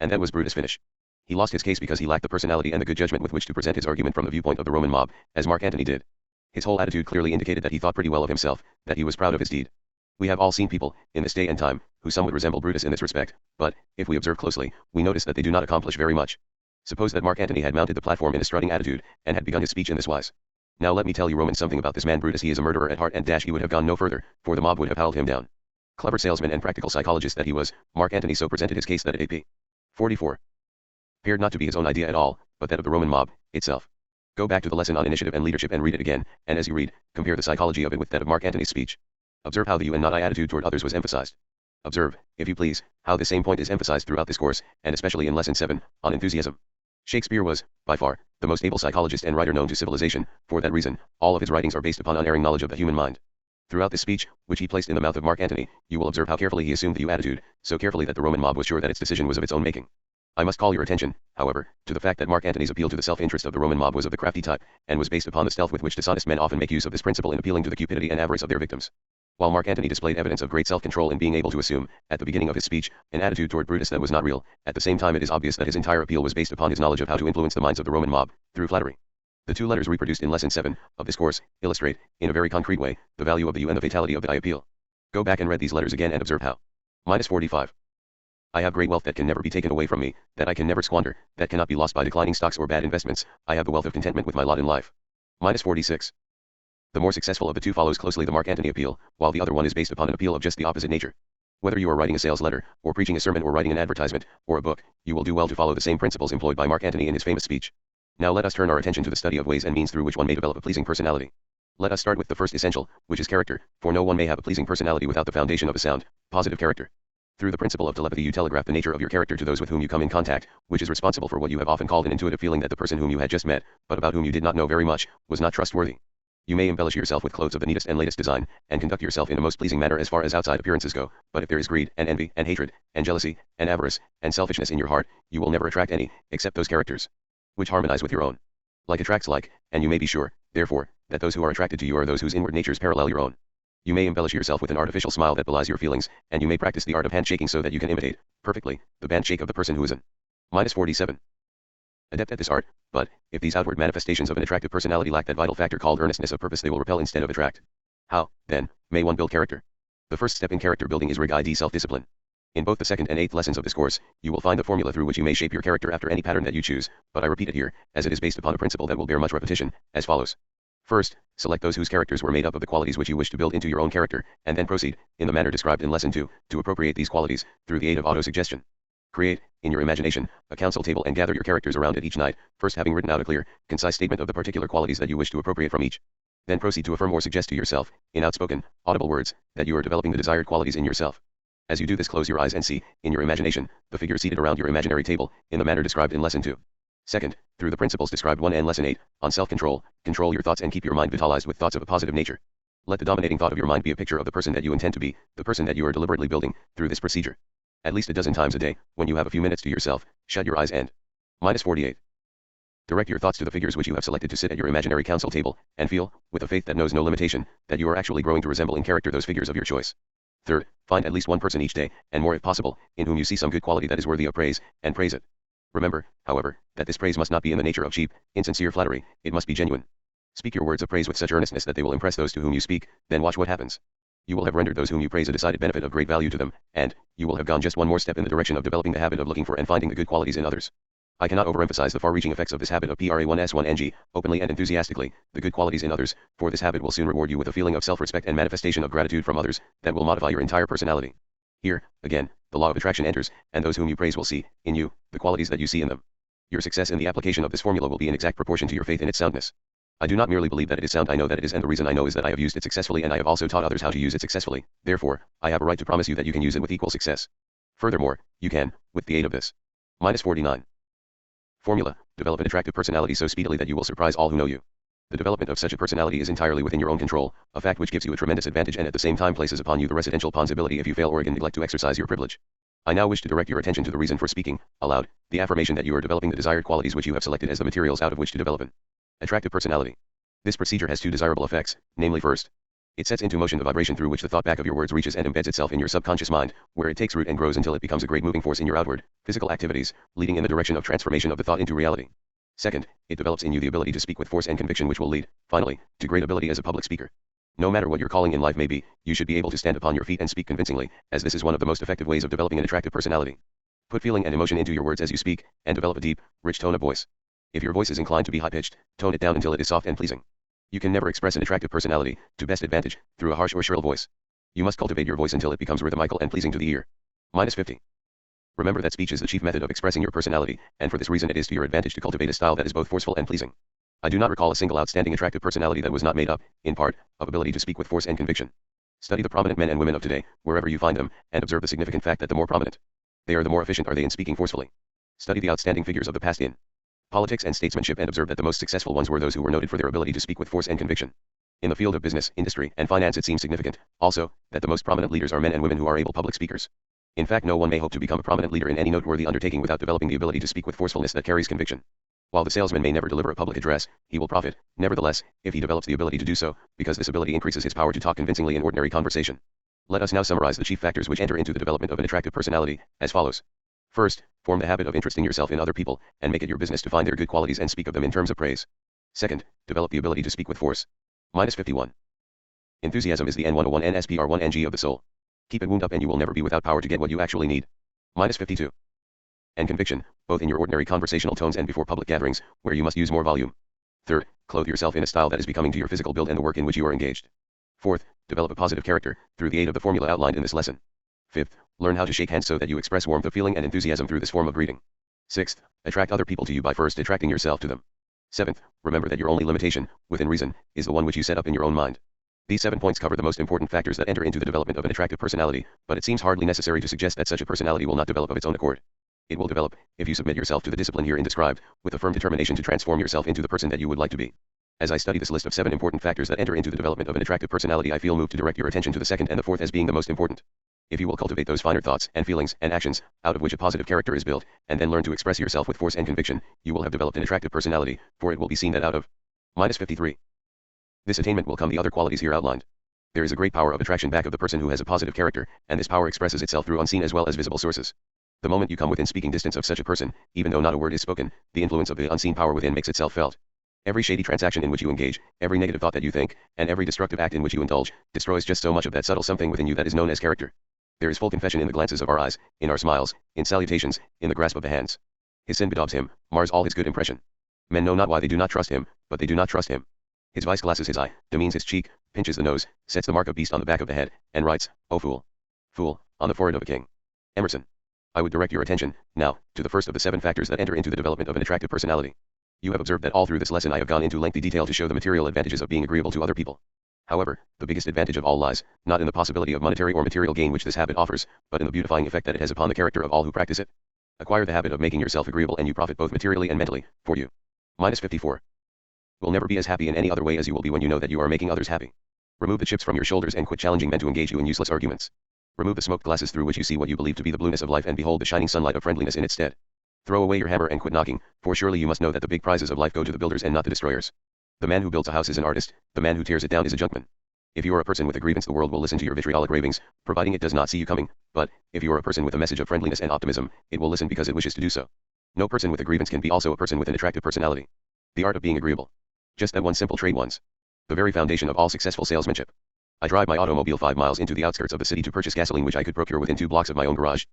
And that was Brutus' finish. He lost his case because he lacked the personality and the good judgment with which to present his argument from the viewpoint of the Roman mob, as Mark Antony did. His whole attitude clearly indicated that he thought pretty well of himself, that he was proud of his deed. We have all seen people, in this day and time, who somewhat resemble Brutus in this respect, but, if we observe closely, we notice that they do not accomplish very much. Suppose that Mark Antony had mounted the platform in a strutting attitude, and had begun his speech in this wise. Now let me tell you Romans something about this man Brutus. He is a murderer at heart, and he would have gone no further, for the mob would have howled him down. Clever salesman and practical psychologist that he was, Mark Antony so presented his case that it AP 44 appeared not to be his own idea at all, but that of the Roman mob itself. Go back to the lesson on initiative and leadership and read it again, and as you read, compare the psychology of it with that of Mark Antony's speech. Observe how the you and not I attitude toward others was emphasized. Observe, if you please, how this same point is emphasized throughout this course, and especially in Lesson 7, on enthusiasm. Shakespeare was, by far, the most able psychologist and writer known to civilization. For that reason, all of his writings are based upon unerring knowledge of the human mind. Throughout this speech, which he placed in the mouth of Mark Antony, you will observe how carefully he assumed the you attitude, so carefully that the Roman mob was sure that its decision was of its own making. I must call your attention, however, to the fact that Mark Antony's appeal to the self-interest of the Roman mob was of the crafty type, and was based upon the stealth with which dishonest men often make use of this principle in appealing to the cupidity and avarice of their victims. While Mark Antony displayed evidence of great self-control in being able to assume, at the beginning of his speech, an attitude toward Brutus that was not real, at the same time it is obvious that his entire appeal was based upon his knowledge of how to influence the minds of the Roman mob, through flattery. The two letters reproduced in Lesson 7, of this course, illustrate, in a very concrete way, the value of the you and the fatality of the I appeal. Go back and read these letters again and observe how. -45. I have great wealth that can never be taken away from me, that I can never squander, that cannot be lost by declining stocks or bad investments. I have the wealth of contentment with my lot in life. -46. The more successful of the two follows closely the Mark Antony appeal, while the other one is based upon an appeal of just the opposite nature. Whether you are writing a sales letter, or preaching a sermon, or writing an advertisement, or a book, you will do well to follow the same principles employed by Mark Antony in his famous speech. Now let us turn our attention to the study of ways and means through which one may develop a pleasing personality. Let us start with the first essential, which is character, for no one may have a pleasing personality without the foundation of a sound, positive character. Through the principle of telepathy you telegraph the nature of your character to those with whom you come in contact, which is responsible for what you have often called an intuitive feeling that the person whom you had just met, but about whom you did not know very much, was not trustworthy. You may embellish yourself with clothes of the neatest and latest design, and conduct yourself in a most pleasing manner as far as outside appearances go, but if there is greed, and envy, and hatred, and jealousy, and avarice, and selfishness in your heart, you will never attract any, except those characters which harmonize with your own. Like attracts like, and you may be sure, therefore, that those who are attracted to you are those whose inward natures parallel your own. You may embellish yourself with an artificial smile that belies your feelings, and you may practice the art of handshaking so that you can imitate, perfectly, the handshake of the person who is an -47 adept at this art, but, if these outward manifestations of an attractive personality lack that vital factor called earnestness of purpose, they will repel instead of attract. How, then, may one build character? The first step in character building is rig-id self-discipline. In both the second and eighth lessons of this course, you will find the formula through which you may shape your character after any pattern that you choose, but I repeat it here, as it is based upon a principle that will bear much repetition, as follows. First, select those whose characters were made up of the qualities which you wish to build into your own character, and then proceed, in the manner described in Lesson 2, to appropriate these qualities, through the aid of autosuggestion. Create, in your imagination, a council table and gather your characters around it each night, first having written out a clear, concise statement of the particular qualities that you wish to appropriate from each. Then proceed to affirm or suggest to yourself, in outspoken, audible words, that you are developing the desired qualities in yourself. As you do this, close your eyes and see, in your imagination, the figure seated around your imaginary table, in the manner described in Lesson 2. Second, through the principles described 1 and Lesson 8, on self-control, control your thoughts and keep your mind vitalized with thoughts of a positive nature. Let the dominating thought of your mind be a picture of the person that you intend to be, the person that you are deliberately building, through this procedure. At least a dozen times a day, when you have a few minutes to yourself, shut your eyes and -48. Direct your thoughts to the figures which you have selected to sit at your imaginary council table, and feel, with a faith that knows no limitation, that you are actually growing to resemble in character those figures of your choice. Third, find at least one person each day, and more if possible, in whom you see some good quality that is worthy of praise, and praise it. Remember, however, that this praise must not be in the nature of cheap, insincere flattery, it must be genuine. Speak your words of praise with such earnestness that they will impress those to whom you speak, then watch what happens. You will have rendered those whom you praise a decided benefit of great value to them, and you will have gone just one more step in the direction of developing the habit of looking for and finding the good qualities in others. I cannot overemphasize the far-reaching effects of this habit of pra1s1ng, openly and enthusiastically, the good qualities in others, for this habit will soon reward you with a feeling of self-respect and manifestation of gratitude from others, that will modify your entire personality. Here, again, the law of attraction enters, and those whom you praise will see, in you, the qualities that you see in them. Your success in the application of this formula will be in exact proportion to your faith in its soundness. I do not merely believe that it is sound, I know that it is, and the reason I know is that I have used it successfully and I have also taught others how to use it successfully. Therefore, I have a right to promise you that you can use it with equal success. Furthermore, you can, with the aid of this. -49. Formula, develop an attractive personality so speedily that you will surprise all who know you. The development of such a personality is entirely within your own control, a fact which gives you a tremendous advantage and at the same time places upon you the residential responsibility if you fail or again neglect to exercise your privilege. I now wish to direct your attention to the reason for speaking, aloud, the affirmation that you are developing the desired qualities which you have selected as the materials out of which to develop an attractive personality. This procedure has two desirable effects, namely first, it sets into motion the vibration through which the thought back of your words reaches and embeds itself in your subconscious mind, where it takes root and grows until it becomes a great moving force in your outward, physical activities, leading in the direction of transformation of the thought into reality. Second, it develops in you the ability to speak with force and conviction which will lead, finally, to great ability as a public speaker. No matter what your calling in life may be, you should be able to stand upon your feet and speak convincingly, as this is one of the most effective ways of developing an attractive personality. Put feeling and emotion into your words as you speak, and develop a deep, rich tone of voice. If your voice is inclined to be high-pitched, tone it down until it is soft and pleasing. You can never express an attractive personality, to best advantage, through a harsh or shrill voice. You must cultivate your voice until it becomes rhythmical and pleasing to the ear. -50. Remember that speech is the chief method of expressing your personality, and for this reason it is to your advantage to cultivate a style that is both forceful and pleasing. I do not recall a single outstanding attractive personality that was not made up, in part, of ability to speak with force and conviction. Study the prominent men and women of today, wherever you find them, and observe the significant fact that the more prominent they are, the more efficient are they in speaking forcefully. Study the outstanding figures of the past in politics and statesmanship and observe that the most successful ones were those who were noted for their ability to speak with force and conviction. In the field of business, industry, and finance it seems significant, also, that the most prominent leaders are men and women who are able public speakers. In fact, no one may hope to become a prominent leader in any noteworthy undertaking without developing the ability to speak with forcefulness that carries conviction. While the salesman may never deliver a public address, he will profit, nevertheless, if he develops the ability to do so, because this ability increases his power to talk convincingly in ordinary conversation. Let us now summarize the chief factors which enter into the development of an attractive personality, as follows. First, form the habit of interesting yourself in other people, and make it your business to find their good qualities and speak of them in terms of praise. Second, develop the ability to speak with force. -51. Enthusiasm is the N101NSPR1NG of the soul. Keep it wound up and you will never be without power to get what you actually need. -52. And conviction, both in your ordinary conversational tones and before public gatherings, where you must use more volume. Third, clothe yourself in a style that is becoming to your physical build and the work in which you are engaged. Fourth, develop a positive character, through the aid of the formula outlined in this lesson. Fifth, learn how to shake hands so that you express warmth of feeling and enthusiasm through this form of greeting. Sixth, attract other people to you by first attracting yourself to them. Seventh, remember that your only limitation, within reason, is the one which you set up in your own mind. These 7 points cover the most important factors that enter into the development of an attractive personality, but it seems hardly necessary to suggest that such a personality will not develop of its own accord. It will develop, if you submit yourself to the discipline herein described, with a firm determination to transform yourself into the person that you would like to be. As I study this list of 7 important factors that enter into the development of an attractive personality, I feel moved to direct your attention to the second and the fourth as being the most important. If you will cultivate those finer thoughts and feelings and actions, out of which a positive character is built, and then learn to express yourself with force and conviction, you will have developed an attractive personality, for it will be seen that out of -53. This attainment will come the other qualities here outlined. There is a great power of attraction back of the person who has a positive character, and this power expresses itself through unseen as well as visible sources. The moment you come within speaking distance of such a person, even though not a word is spoken, the influence of the unseen power within makes itself felt. Every shady transaction in which you engage, every negative thought that you think, and every destructive act in which you indulge, destroys just so much of that subtle something within you that is known as character. There is full confession in the glances of our eyes, in our smiles, in salutations, in the grasp of the hands. His sin bedaubs him, mars all his good impression. Men know not why they do not trust him, but they do not trust him. His vice glasses his eye, demeans his cheek, pinches the nose, sets the mark of beast on the back of the head, and writes, "O fool! Fool!" on the forehead of a king. Emerson. I would direct your attention, now, to the first of the 7 factors that enter into the development of an attractive personality. You have observed that all through this lesson I have gone into lengthy detail to show the material advantages of being agreeable to other people. However, the biggest advantage of all lies, not in the possibility of monetary or material gain which this habit offers, but in the beautifying effect that it has upon the character of all who practice it. Acquire the habit of making yourself agreeable and you profit both materially and mentally, for you. -54. Will never be as happy in any other way as you will be when you know that you are making others happy. Remove the chips from your shoulders and quit challenging men to engage you in useless arguments. Remove the smoked glasses through which you see what you believe to be the blueness of life and behold the shining sunlight of friendliness in its stead. Throw away your hammer and quit knocking, for surely you must know that the big prizes of life go to the builders and not the destroyers. The man who builds a house is an artist, the man who tears it down is a junkman. If you are a person with a grievance, the world will listen to your vitriolic ravings, providing it does not see you coming, but, if you are a person with a message of friendliness and optimism, it will listen because it wishes to do so. No person with a grievance can be also a person with an attractive personality. The art of being agreeable. Just that one simple trade once. The very foundation of all successful salesmanship. I drive my automobile 5 miles into the outskirts of the city to purchase gasoline which I could procure within 2 blocks of my own garage.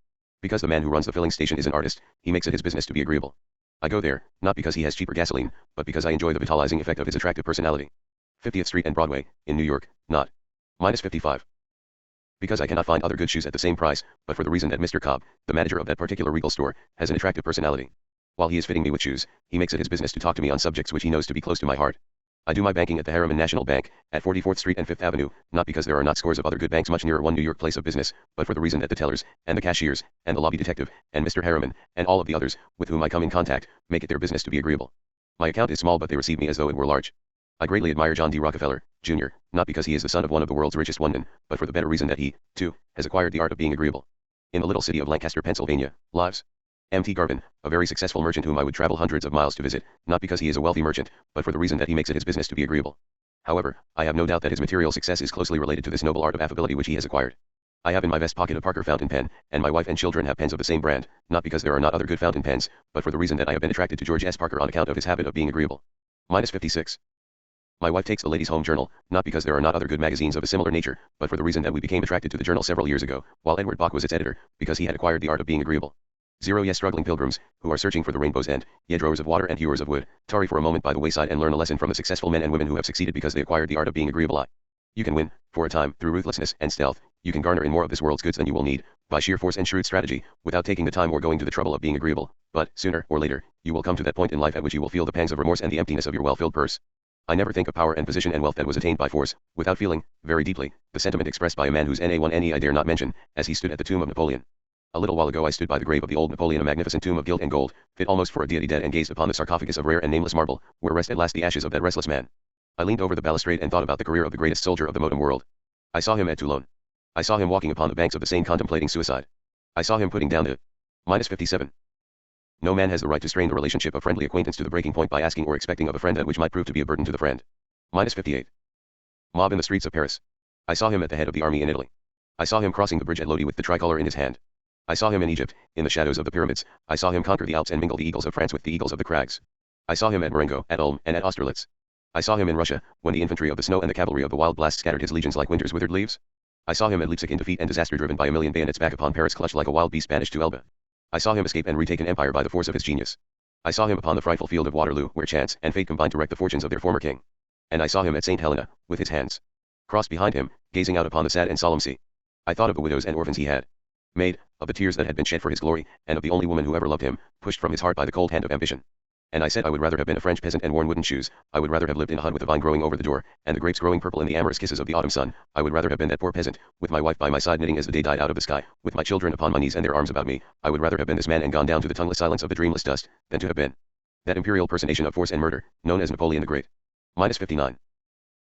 Because the man who runs the filling station is an artist, he makes it his business to be agreeable. I go there, not because he has cheaper gasoline, but because I enjoy the vitalizing effect of his attractive personality. 50th Street and Broadway, in New York, not. -55. Because I cannot find other good shoes at the same price, but for the reason that Mr. Cobb, the manager of that particular Regal store, has an attractive personality. While he is fitting me with shoes, he makes it his business to talk to me on subjects which he knows to be close to my heart. I do my banking at the Harriman National Bank, at 44th Street and 5th Avenue, not because there are not scores of other good banks much nearer one New York place of business, but for the reason that the tellers, and the cashiers, and the lobby detective, and Mr. Harriman, and all of the others, with whom I come in contact, make it their business to be agreeable. My account is small but they receive me as though it were large. I greatly admire John D. Rockefeller, Jr., not because he is the son of one of the world's richest one men, but for the better reason that he, too, has acquired the art of being agreeable. In the little city of Lancaster, Pennsylvania, lives M.T. Garvin, a very successful merchant whom I would travel hundreds of miles to visit, not because he is a wealthy merchant, but for the reason that he makes it his business to be agreeable. However, I have no doubt that his material success is closely related to this noble art of affability which he has acquired. I have in my vest pocket a Parker fountain pen, and my wife and children have pens of the same brand, not because there are not other good fountain pens, but for the reason that I have been attracted to George S. Parker on account of his habit of being agreeable. -56. My wife takes the Ladies' Home Journal, not because there are not other good magazines of a similar nature, but for the reason that we became attracted to the journal several years ago, while Edward Bok was its editor, because he had acquired the art of being agreeable. 0 Yes, struggling pilgrims, who are searching for the rainbow's end, ye drawers of water and hewers of wood, tarry for a moment by the wayside and learn a lesson from the successful men and women who have succeeded because they acquired the art of being agreeable. You can win, for a time, through ruthlessness and stealth. You can garner in more of this world's goods than you will need, by sheer force and shrewd strategy, without taking the time or going to the trouble of being agreeable. But, sooner or later, you will come to that point in life at which you will feel the pangs of remorse and the emptiness of your well-filled purse. I never think of power and position and wealth that was attained by force, without feeling, very deeply, the sentiment expressed by a man whose NA I dare not mention, as he stood at the tomb of Napoleon. A little while ago I stood by the grave of the old Napoleon, a magnificent tomb of gilt and gold, fit almost for a deity dead, and gazed upon the sarcophagus of rare and nameless marble, where rest at last the ashes of that restless man. I leaned over the balustrade and thought about the career of the greatest soldier of the modern world. I saw him at Toulon. I saw him walking upon the banks of the Seine contemplating suicide. I saw him putting down the -57. No man has the right to strain the relationship of friendly acquaintance to the breaking point by asking or expecting of a friend that which might prove to be a burden to the friend. -58. Mob in the streets of Paris. I saw him at the head of the army in Italy. I saw him crossing the bridge at Lodi with the tricolor in his hand. I saw him in Egypt, in the shadows of the pyramids. I saw him conquer the Alps and mingle the eagles of France with the eagles of the crags. I saw him at Marengo, at Ulm, and at Austerlitz. I saw him in Russia, when the infantry of the snow and the cavalry of the wild blast scattered his legions like winter's withered leaves. I saw him at Leipzig in defeat and disaster, driven by a million bayonets back upon Paris, clutched like a wild beast banished to Elba. I saw him escape and retake an empire by the force of his genius. I saw him upon the frightful field of Waterloo, where chance and fate combined to wreck the fortunes of their former king. And I saw him at St. Helena, with his hands crossed behind him, gazing out upon the sad and solemn sea. I thought of the widows and orphans he had made, of the tears that had been shed for his glory, and of the only woman who ever loved him, pushed from his heart by the cold hand of ambition. And I said I would rather have been a French peasant and worn wooden shoes. I would rather have lived in a hut with a vine growing over the door, and the grapes growing purple in the amorous kisses of the autumn sun. I would rather have been that poor peasant, with my wife by my side knitting as the day died out of the sky, with my children upon my knees and their arms about me. I would rather have been this man and gone down to the tongueless silence of the dreamless dust, than to have been that imperial personation of force and murder, known as Napoleon the Great. -59.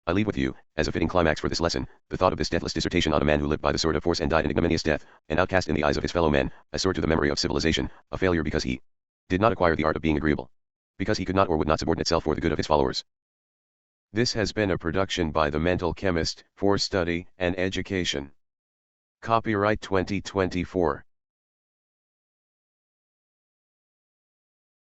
I leave with you, as a fitting climax for this lesson, the thought of this deathless dissertation on a man who lived by the sword of force and died an ignominious death, an outcast in the eyes of his fellow men, a sword to the memory of civilization, a failure because he did not acquire the art of being agreeable, because he could not or would not subordinate self for the good of his followers. This has been a production by the Mental Chemist, for study and education. Copyright 2024.